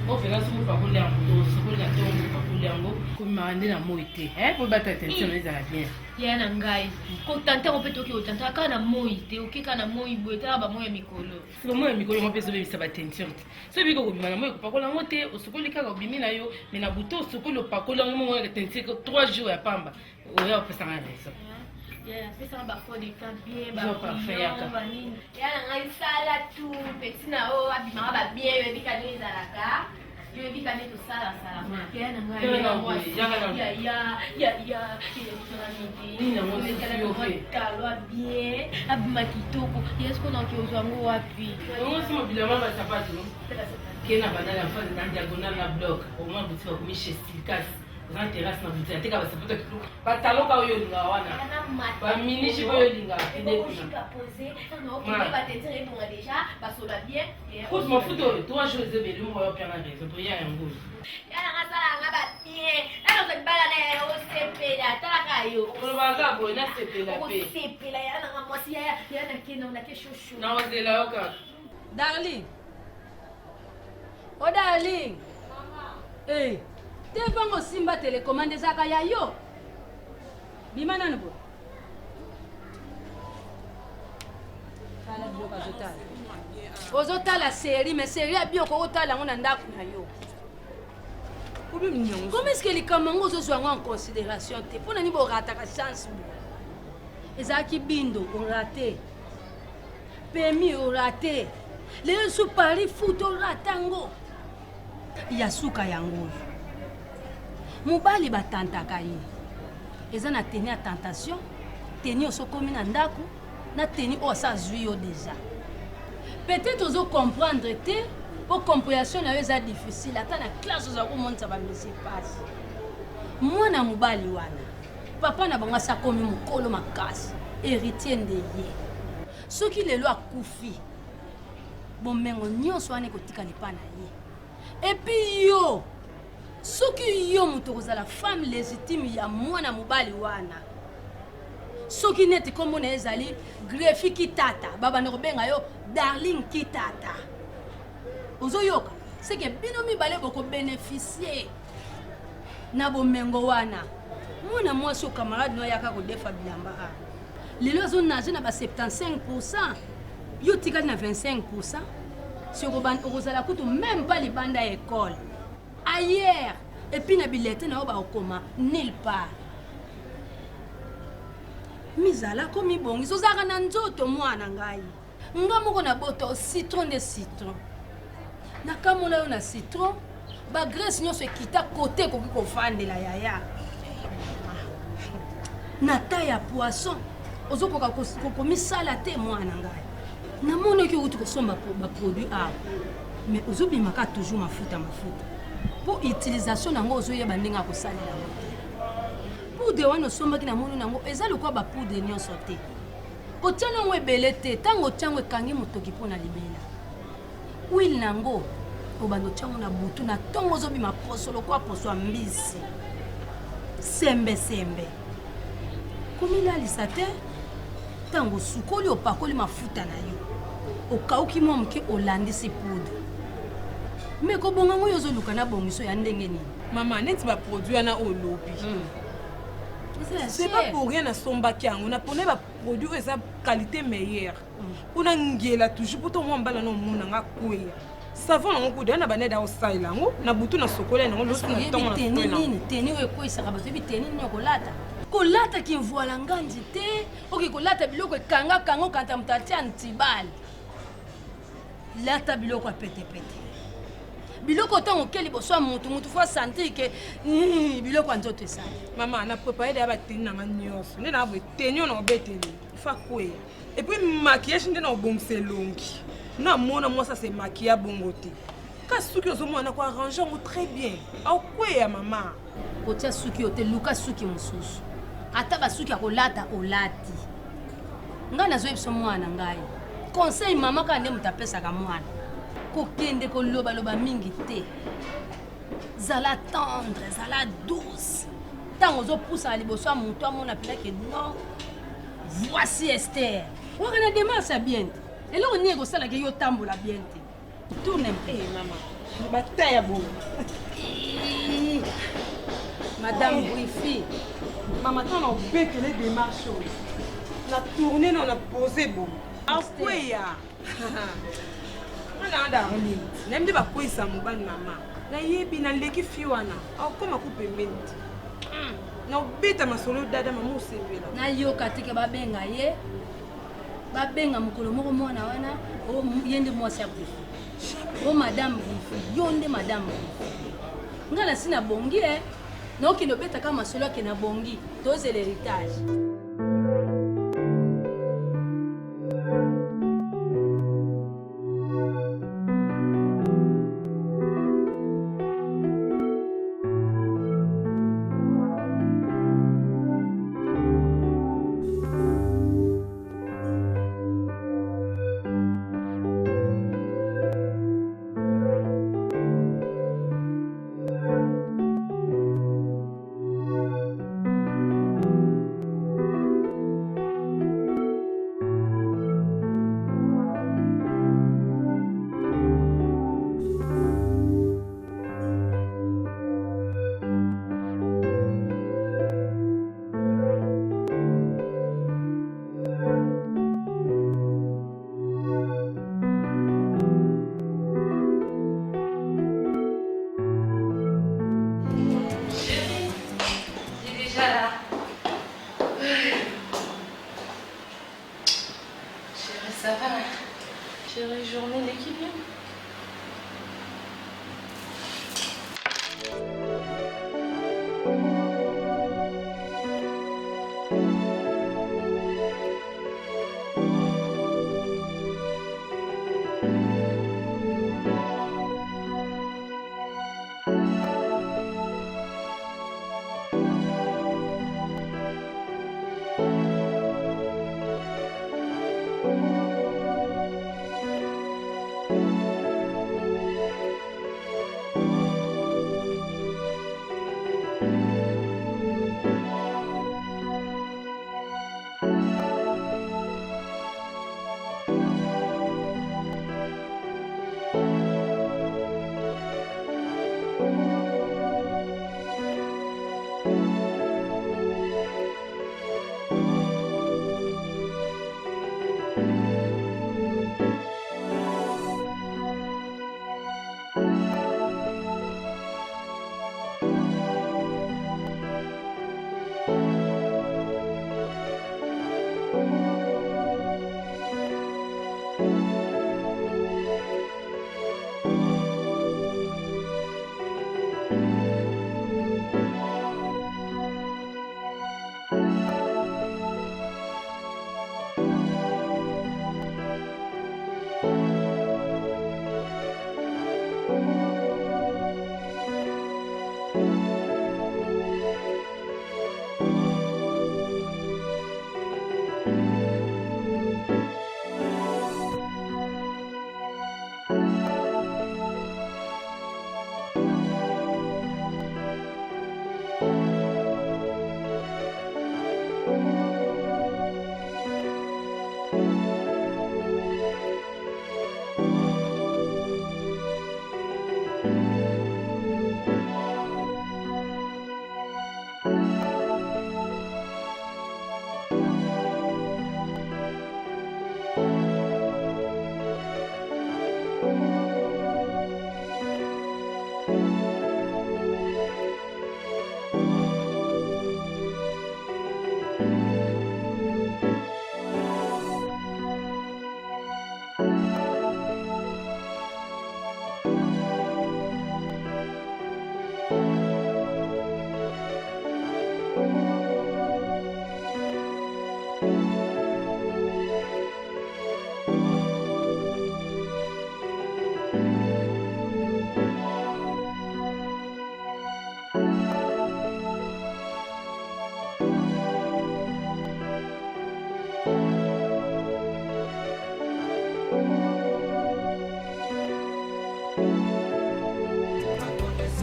S10: On fait la soupe pas pour l'ango, soupe la tombe pas pour l'ango. Comme mariner la moïté, hein? Pour battre attention les ala bien.
S5: Ya na ngai. Ko tante on peut toki otanta kana moïté, okika na moï boeta ba moya mikolo.
S10: C'est moi mikolo mo peso be ba attention. So biko ko bimana mo ko pakola ngote, osukoli kaka bimina yo, mais na buto osukoli pakola ngo mo attention 3 jours ya pamba. Oya opesa ngana ça.
S5: Ya pesa ba fodi ka bien
S10: ba parfait yaka.
S5: Ya na ngai sala tu, petina o abima ba bien yo yebika ni zalaka. Yo yebika ni to sala. Ya na ngai ya moi. Ya.
S10: Nina mo yo fe.
S5: Talwa bien, abima kitoko. Yesu kona kiozwa ngo wapi?
S10: On se mobile ma ba sapatu no. Kena badala fa na diagonal na bloc. Au moins buti ba komi chez Stilkas. Grand terrasse na buti ateka ba sapatu kilo. Ba taloka yo linga wana. Ba mini chibo yo linga.
S5: Ide kuna poser. Non, on va te dire bon déjà, parce que bien.
S10: Cause mon photo 3 jours de belle mo yo piana raison pour ya yango.
S5: Ya na sala ngaba bien. Na ko bala na o sepela taka yo.
S10: Ko ba ka bo na sepela pe.
S5: O sepela ya na mwasi ya na kena na ke shushu.
S10: Na wazela yo ka.
S7: Darling. Oh darling. Mama. Tevango simba télécommande zaka ya yo. Bimana nubo. Tala bloka zotala. Ozotala série mais série ya bio ko otala ngona ndaku na yo. Comment est-ce que les Camerounais se en considération? Pour nous, on rate la chance. Ezaki bindo, on raté. Permis, on raté. Les sous Paris foot, on ratango. Yasuka yango. Mobali batanta kayi. Ezana a tenu à tentation. Tenu au sokomi na ndaku. Na tenu au sa zuyo déjà. Peut-être vous comprendre te. Pour compréhension na eza difficile ata na classe za ko monta ba mise passe mwana mobali wana papa na bango sa komi mukolo makasi héritier ndeye soki lelo akufi bomengo nyonso wana kotika ni pa na ye et puis yo soki yo moto kozala femme légitime ya mwana mobali wana soki neti kombo na ezali Greffi Kitata babanda kobenga yo Darling Kitata ozoyoka seke bino mibale bokobénéficie na bomengo wana mwana mwasi o camarade no yaka kodefa bilamba a lelo azonage na ba 75%, yo tikali na 25%. Si okozala kutu même pas libanda ya école ailleurs et puis na bilete na yo baokoma nulle part mizala komi bongi sozalaka na nzoto mwana ngai nga moko na boto citron de citron nakamola yo na citron bagrese nyonso ekita kote ekoki kofandela yaya na ta ya poisson ozokoka komisala te mwana ngai namonaki okuti kosomba baproduit awa mais ozobimaka toujours mafuta po utilisation nango ozoyeba ndenge ya kosalela yango te poudre wana osombaki na moni nango eza lokwa bapoudre nyonso te otia nango ebele te ntango otia yango ekangi motoki mpo na libela wile nango obanda otia yango na butu na ntongo ozobima poso lokwa poso ya mbisi sembe komilalisa te ntango osukoli opakoli mafuta na yo okauki mwa moke olandisi poudre me kobonga ngo yo ozoluka na bongiso ya ndenge nini
S6: mama neti baproduit wana olobi c'est pas pour rien nasombaki yango napone baproduit oyo eza qualité meilleure mpona ngela toujours po to mwa mbala na omonanga kweya savon nango kude wana banede aosalela yango na butu na sokola yango losi na ntongo na
S7: nini teni oyo ekweyisaka bato yebi teni nini kolata kimvoala nganzi te oki kolata biloko ekangaka okanta moto atia ntibali lata biloko ya petepete biloko ntango oke liboso ya mutu fo asanti ke biloko ya nzoto esali
S6: mama na prépare deya bateni nanga nyonso nde na boye teni oyo na obeteli fa kweya epuis maquillage nde na obongisa elongi namona mwasi ase maquilla bongo te kasi suki ozomona na koarrange yango très bien akweya mama
S7: kotia suki yo te luka suki mosusu ata basuki ya kolata olati ngai nazoyebi biso mwana ngai conseil mama kaka nde moto apesaka mwana kokende kolobaloba mingi te zala tendre zala douce ntango ozopusaka liboso ya moto amona mpelake non voici Esther waka na démarche ya bien te eloko nini ekosalaka yo tambola bien te tourne mpe
S6: mama bataya bongo
S7: madame Greffi
S6: mama tana obekele démarche oyo na tourne na pose bongo akweya wana adaroni nayebi nde bakweyisa mobali mama nayebi naleki fi wana akoma kupembeni te na obeta masolo dada mama osepela
S7: nayoka teke babenga ye babenga mokolo moko mwana wana ye nde mwasi ya Greffi o madame Greffi yo nde madame Greffi nga na si na bongi naokende obetaka masolo ake na bongi tozela héritage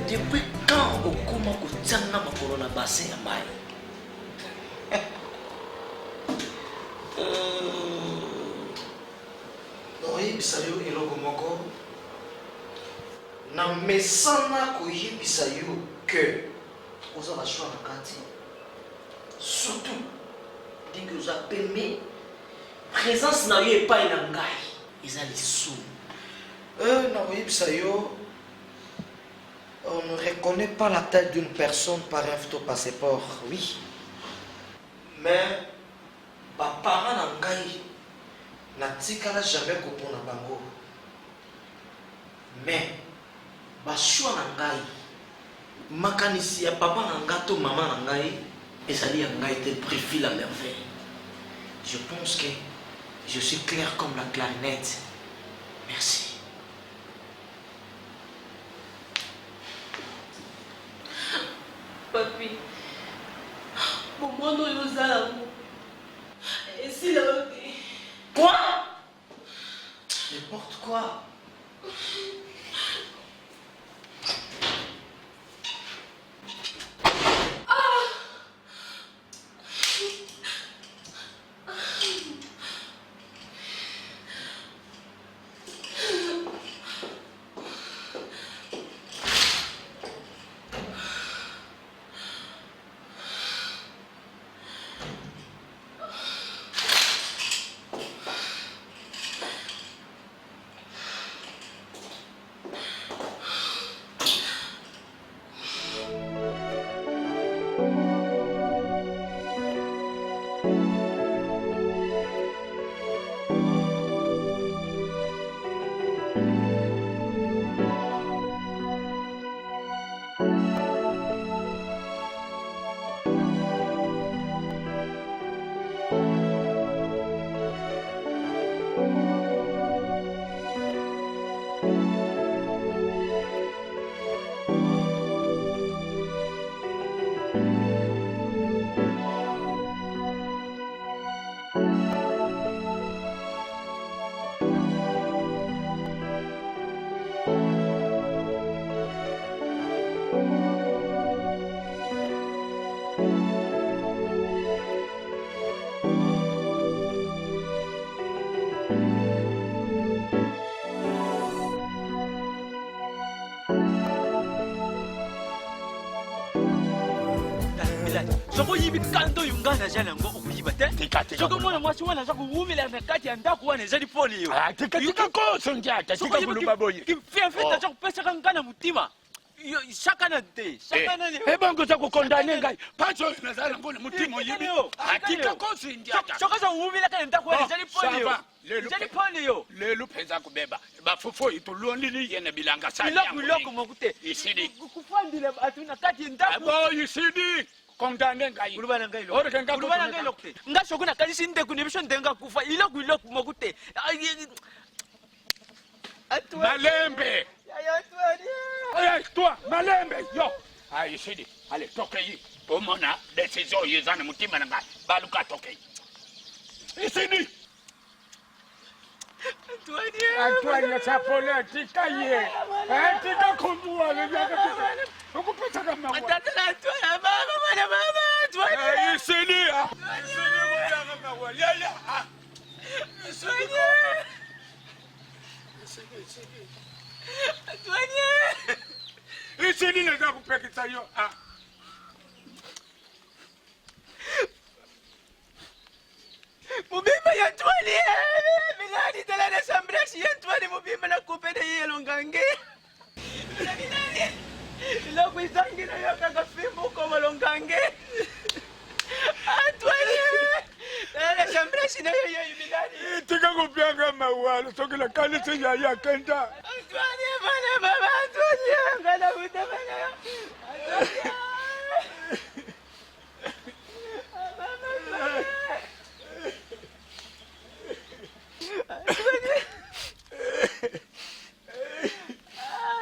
S1: Depuis quand okoma kotianga makolo na bassin ya mai? Oyebisa yo eloko moko na mesana koyebisa yo que oza na choix na kati, surtout dès que oza peme présence na yo epai na ngai eza lisumu. Na koyebisa yo on ne reconnaît pas la tête d'une personne par un photo passeport, oui. Mais papa na ngai natikala jamais kopona bango. Mais choix na ngai makanisi ya papa na ngai to mama na ngai ezali ya ngai te préfile la merveille. Je pense que je suis clair comme la clarinette. Merci.
S2: Papi, mon monde est aux alarmes. Et si la
S1: Quoi? N'importe quoi.
S11: milani soko yibi kanto yungana jana ngo okuyiba te soko mwana mwasi wana za kuwumila na kati ya ndako wana ezali poli yo
S4: tika koso njata tika kuluba boye
S11: fefeta za kupesa kangana mutima sakana te sakana ni
S4: bango za kukondane ngai pacho nazala ngone mutima yibi tika koso njata
S11: soko za kuwumila kana ndako wana ezali poli yo ezali poli yo
S4: lelo peza kubeba bafufo itulonili yene bilanga sana
S11: iloko mokute
S4: isidi
S11: kufandile batu na kati ya ndako
S4: abo isidi kondane ngai
S11: ulubana ngai lo
S4: ore kenga
S11: ulubana ngai lo kute ngasho kuna kalisi ndeku nebisho ndenga kufa iloko mokute
S4: malembe ay toi malembe yo ay isidi ale tokeyi pomona decision yezana mutima nanga baluka tokeyi isidi Antoine Chapole tika ye tika kumbua le yaka ukupita kama
S11: atata Antoine mama Antoine
S4: isini kama wa ya isini nenda kupekita yo
S11: Mubimba ya Antoine Milani tala na sambrashi ya Antoine mubimba na kupenda yelo ngange Milani ila kuisangi na yoka kafimbo kwa malongange Antoine tala na sambrashi na yoyo Milani
S4: tika kupianga mawalo tokila kalisi ya kenda
S11: Antoine mama Antoine ngala utabana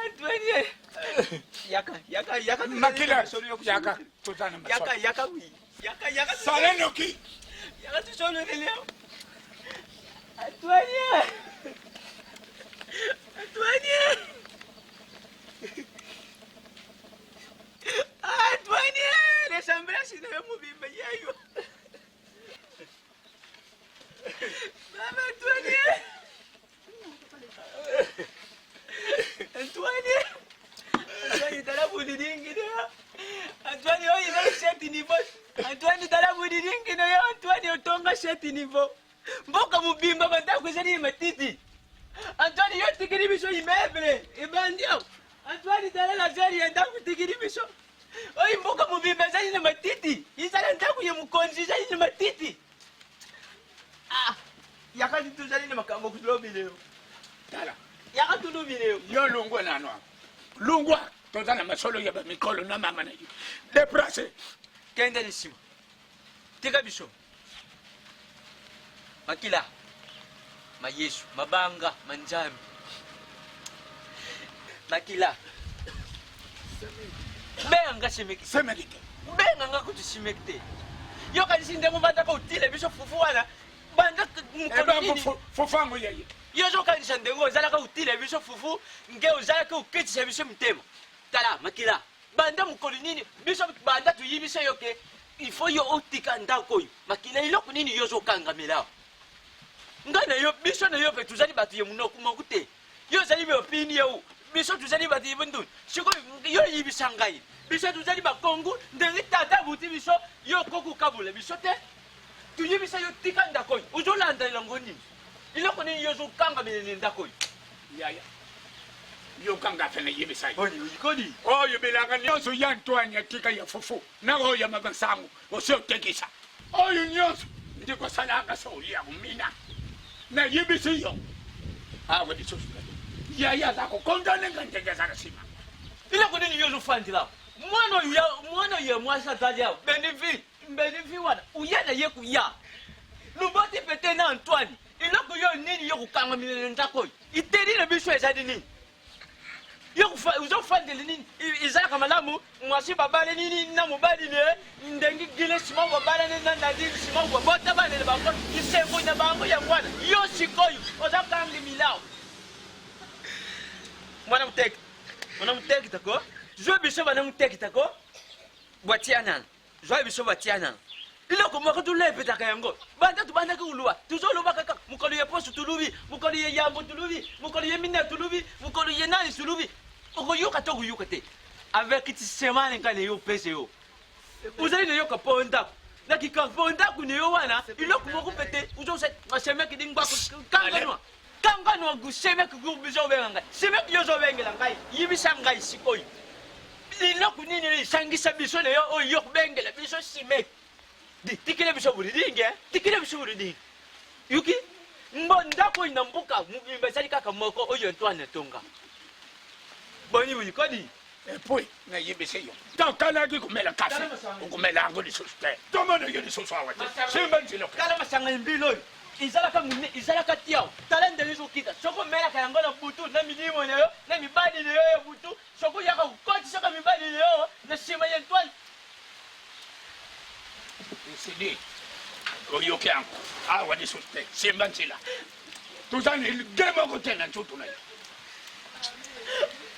S11: Antoine Yaka
S4: makila yaka tutana
S11: yaka
S4: salenoki
S11: yaka tusolo leo Antoine le sambra sina yo mubimba yayo mama Antoine dala budidingi na Antoine oyi na sheti nivo Antoine dala budidingi na yo Antoine otonga sheti nivo mboka mubimba banda kwezali matiti Antoine yo tikiri biso imeble ibandio Antoine dala la zeri enda kutikiri biso oyi mboka mubimba zali na matiti izala ndaku ye mukonzi zali na matiti yakati tuzali na makambo kulobi leo
S4: dala
S11: yakati tulobi leo
S4: yo lungwa nanwa lungwa tozana masolo ya mikolo na mama na yo deprase
S11: kende nisima tika biso makila mayesu mabanga manjami makila benga
S4: semekite
S11: benga kutusimekite yo kanisinde mubanda ko utile biso fufuana banda mukolini
S4: fufango yeye
S11: yo zo kanisa ndengo zala ka utile biso fufu nge uzala ka ukitisa biso mtema tala makila banda mukolini biso banda tuyibise yoke il faut yo otika ndako yo makila iloko nini yo zo kanga melao ngana yo biso na yo pe tuzali batu ye munoko mokute yo zali be opini yo biso tuzali batu yibundu siko yo yibisa ngai biso tuzali ba Kongo ndengi tata buti biso yo koku kabule biso te tuyibisa yo tika ndako uzolanda ilangoni iloko nini yo zo kanga melene ndako
S4: yaya yo kanga fene yibisa
S11: kodi
S4: oyo belanga nyonso ya Antoine tika ya fufu na oyo mabansangu osio tekisa oyo nyonso ndiko salanga soli ya mina na yibisi yo awe biso yaya zako kondane ngantega sana sima
S11: iloko nini yo zo fandila mwana ya mwasa talia benivi wana uyana ye kuya luboti pete na Antoine iloko yo nini yo kukanga milene ndako iteri na biso ezadi nini yo uzo fandele nini izaka malamu mwasi babale nini na mobali ne ndengi gile sima babale ne na ndadi sima babota bale bango isembo na bango ya mwana yo sikoyo oza kangi milao mwana muteki tako zo biso bana muteki tako bwatiana zo biso bwatiana iloko moko tulepetaka yango banda tubanda kulwa tuzoluba kaka mukolo ye posu tulubi mukolo ye yambo tulubi mukolo ye mina tulubi mukolo ye nani tulubi okoyoka to kuyuka te avec ti semane ngane yo pese yo ozali na yo ka po ndako nakika po ndako na yo wana iloko moko pete uzoset masemeki dingba kanganwa gusemeki gubizo benga ngai semeki yo zo bengela ngai yibisa ngai sikoyi iloko nini lisangisa biso na yo oyo bengela biso simeki tikile biso buridinge tikile biso buridinge yuki ndako ina mbuka mbesali kaka moko oyo ntwana tonga boni wikodi
S4: Puis, n'ayez yo. Tant qu'à la gueule, la café, on met la gueule de suspect. Demande de ce soir. C'est un petit local.
S11: Kala masanga mbilo. Izalaka mune, izalaka tiao. Talent de liso kita. Soko mela kanga na butu, na midimo na yo, na mibadi na yo butu. Soko yaka ukoti saka mibadi na yo, na sima yentwan.
S4: C'est dit. Oyo ke anko. Ah, wa de suspect. C'est un petit là. Tout ça, il gagne mon côté dans tout le monde.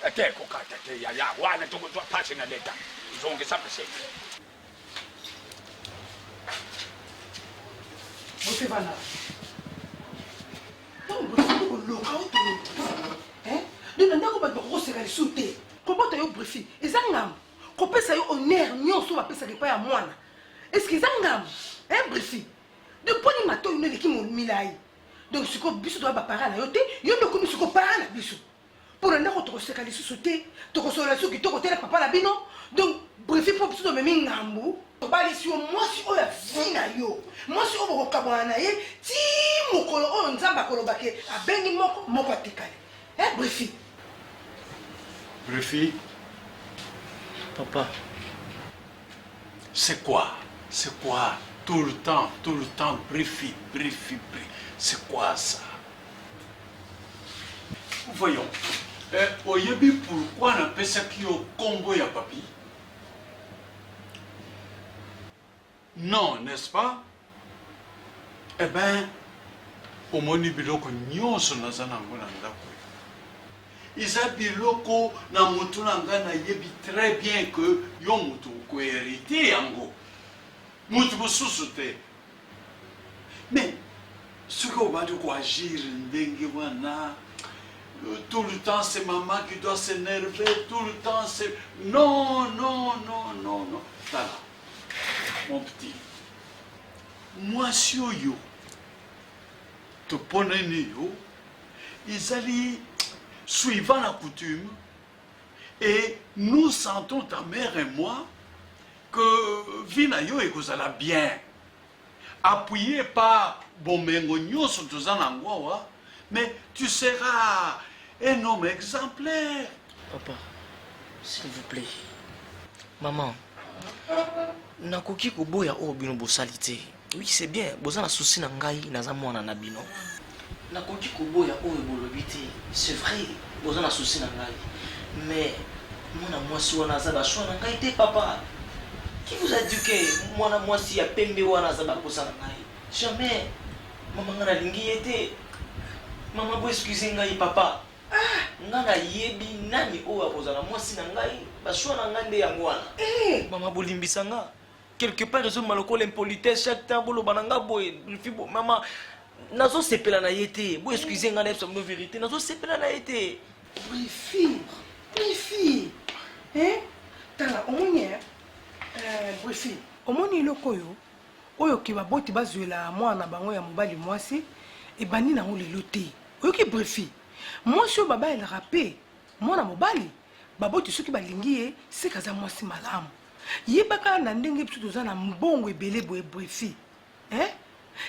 S4: Ate kokata te ya wana to pasi na leta zonge sa pese
S1: Você vai lá. Então, você não coloca o teu. Hein? Não não vai você vai suter. Como tá eu brifi? Exangam. Como pensa eu honneur nyo so va pensa que pas à moi. Est-ce que exangam? Hein brifi? Depois ni mato une qui mon milai. Donc ce que biso doit ba parana yo te, yo no comme ce que parana biso. Pour un autre, c'est qu'elle est sous-sauté, tu reçois la soupe qui te côté papa la bino. Donc, bref, il faut que tu te mettes en ambo. Tu vas aller sur moi, si on a vu na yo. Moi, si on va au Cameroun, si mon colo, on zamba colobake, à Benny Moko, mon patikale. Hein, bref.
S4: Bref.
S1: Papa.
S4: C'est quoi? C'est quoi? Tout le temps, bref. C'est quoi ça? Voyons. Oyebi pourquoi on appelle ça qui au combo ya papi? Non, n'est-ce pas? Eh ben, au moni biloko nyonso naza nango na ndako. Isa biloko na mutu na nga na yebi très bien que yo mutu ko hérité yango. Mutu mosusu te. Mais ce qu'on va devoir agir ndenge wana. Tout le temps, c'est maman qui doit s'énerver. Tout le temps, c'est... Non. Tala, mon petit. Moi, si yo, te prenez yo, ils allaient suivant la coutume. Et nous sentons, ta mère et moi, que vina yo et que ça l'a bien. Appuyé par Bomengo Nyos, mais tu seras un homme exemplaire.
S1: Papa, s'il vous plaît. Maman, nakoki koboya o bino bosalité. Oui, c'est bien. Boza na souci na ngai naza mwana na bino. Nakoki koboya o ebolobité. C'est vrai. Boza na souci na ngai. Mais mwana mwasi wana za ba choix na ngai te papa. Qui vous a dit que mwana mwasi ya pembe wana za ba kosa na ngai? Jamais. Maman ngana lingi ete. Maman, excusez ngai papa. Ngana yebi nani o akozala mwasi na ngai bashwa na ngande yango wana. Maman bolimbisa nga. Quelque part réseau maloko l'impolitesse chaque temps bolo bananga boy. Maman nazo sepela na yete. Bo excusez nga na no vérité. Nazo sepela na yete. Brifi. Hein? Tala omonye brifi. Omoni lokoyo. Oyo ki baboti bazwela mwana bango ya mobali mwasi e bani na ngolelo te. Oyoki brifi. Moi si baba el rapé, mwana mobali, baboti soki balingi ye, se kaza mwasi malamu. Yebaka na ndenge biso toza na mbongo ebele boye brifi. Hein?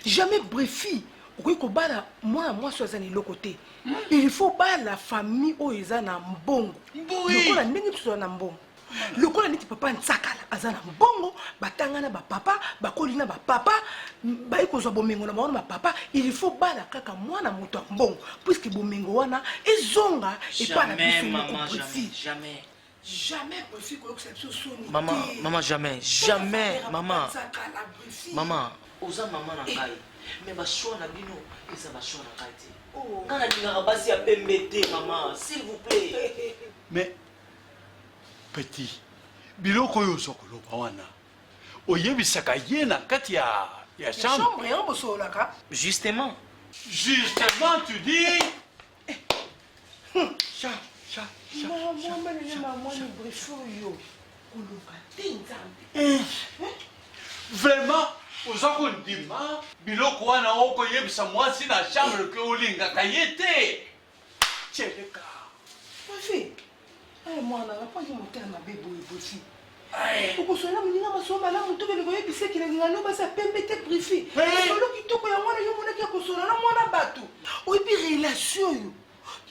S1: Jamais brifi. Okoki kobala mwana mwasi aza na eloko te. Il faut bala la famille oyo eza na mbongo. Lokola ndenge biso toza na mbongo. Lokola neti papa ntsakala aza na mbongo, batanga na bapapa, bakoli na bapapa, bayi kozwa bomengo na bango na bapapa, il faut bala kaka mwana moto ya mbongo, puisque bomengo wana ezonga epa na biso moko brifi. Jamais brifi kolokisa biso soni. Maman, jamais, maman. Maman, oza maman na ngai. Mais bashwa na bino, eza bashwa na ngai te. Kana lingaka basi ya pembe te, maman, s'il vous plaît.
S4: Mais petit, biloko yo sokoloba wana. Oyebisaka ye na kati ya chambre.
S1: Justement,
S4: tu dis. Vraiment, vous avez dit, biloko wana oko yebisa mwasi na chambre que olinga kayete. Tcheleka.
S1: Wifi. Ay mwana, pas de monter na bebo ibosi. Okosola muninga masoma la muntu bele koyebisa kila ngalo basa pembe te brifi. Solo kitoko ya mwana yo mona ki akosola na mwana batu. Oyebi relation yo.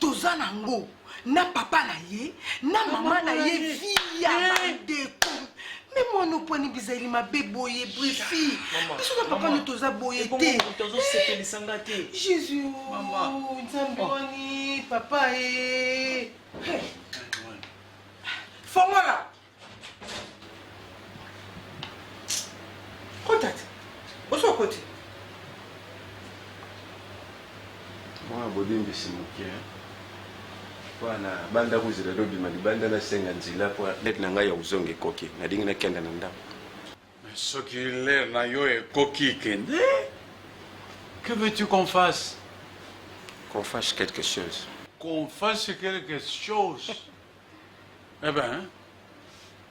S1: Toza nango na papa na ye, na mama na ye via bandeko. Mais moi nous prenons bizarre ma béboye brifi. Biso na papa nous toza boye te.
S11: Tozo sepeli sangate.
S1: Jésus. Maman. Nzamboni papa eh. Fongola. Contact. Oso côté.
S8: Moi bodimbi simukia. Wana banda kuzira lobi mali banda na senga nzila po net na ngai ya uzonge koki na dingi na kenda na ndako.
S4: Mais ce qui l'air na yo est coquille kende. Que veux-tu qu'on fasse?
S8: Qu'on fasse quelque chose.
S4: Qu'on fasse quelque chose. Eh ben,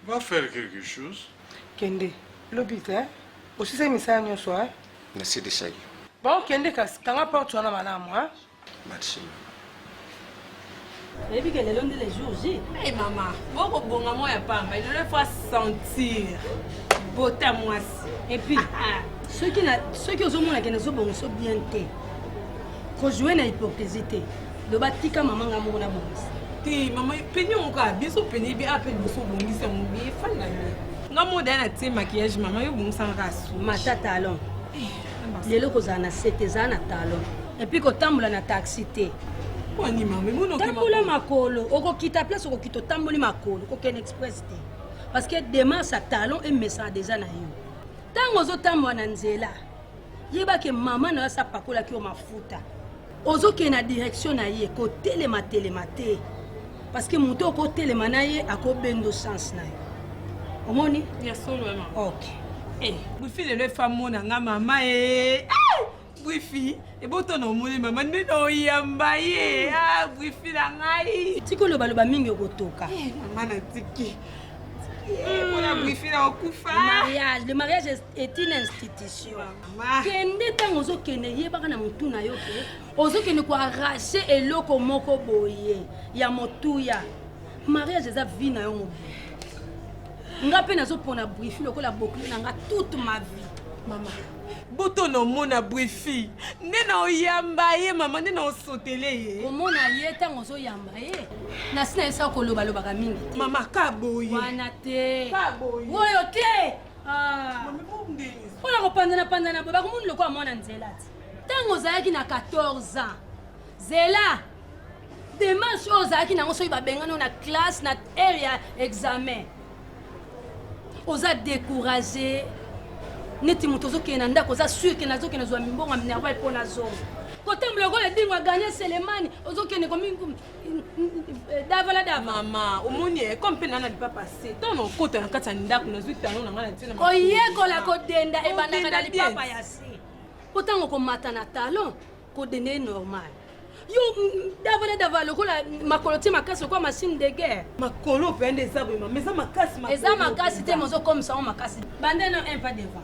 S4: va faire quelque chose.
S1: Kende, l'hôpital. Aussi c'est misala nyonso hein.
S8: Merci de ça.
S1: Bon kende kanga porte wana malamu hein.
S8: Merci.
S7: Et puis qu'elle est l'un des jours J.
S6: Hey maman, beaucoup bon à moi pas, mais je le fais sentir beauté à moi.
S7: Et puis ceux qui ont mon qui ne sont bon sont bien té. Quand jouer na hypocrisie té. Le batika maman ngamu na bon.
S6: Ti maman peni on ka biso peni bi appel biso bon bi son bi fa na mi. Ngamu da na ti maquillage maman yo bon sans rasu.
S7: Mata talon. Lelo ko zana sete zana talon. Et puis ko tambola na taxi té.
S6: Wani mama mono ke
S7: tambola makolo oko kita place oko kito tamboli makolo ko ken express té. Parce que demain sa talon et message déjà na yo. Tango zo tambo na nzela. Yeba ke mama na sa pakola ki o mafuta. Ozo ke na direction na ye ko telema te. Parce que muto ko telema na ye akobendo chance na yo. Omoni?
S6: Bien sûr maman.
S7: OK.
S6: Eh, vous filez le femme na nga mama eh. Wifi, et bon ton nom maman ne no yamba ye. Ah, wifi na ngai.
S7: Tiko lo baloba mingi okotoka.
S6: Eh, maman na tiki. Pour la wifi na okufa.
S7: Le mariage est une institution. Kende tango zo kene yebaka na mutu na yo ke. Ozo kene ko arracher eloko moko boye ya motuya. Mariage eza vie na yo mo. Nga pe nazo pona wifi lokola boucle na nga toute ma vie. Maman.
S6: Boto no mona brifi. Nena oyamba ye mama nena osotele ye.
S7: Omona ye tango zo yamba ye. Na sina esa ko loba loba ka mingi.
S6: Mama ka boye.
S7: Wana te.
S6: Ka boye.
S7: Woyo te. Ah.
S6: Mama bonde.
S7: Ona ko pandana boba ko mundu lokwa mona nzela ti. Tango zaki na 14 ans. Zela. Dimanche ozaki nango so ibabengana na classe na area examen. Oza découragé. Neti mutozo ke na ndako za sûr ke nazo ke nazo mimbonga minerva pour na zone. Côté mlogo le dingo gagner Selemani, ozo ke ne komi davala
S6: mama, omoni e comme pena na pas passer. Ton on kota na kata ndako na zuta na ngana tina.
S7: Oyeko la ko denda e banaka na lipapa ya si. Pourtant ko mata na talon, ko dende normal. Yo davala ko la makoloti makasi ko machine de guerre.
S6: Makolo pende za bo mama, mais ça makasi
S7: makasi te mozo comme ça on makasi. Bande no un pas devant.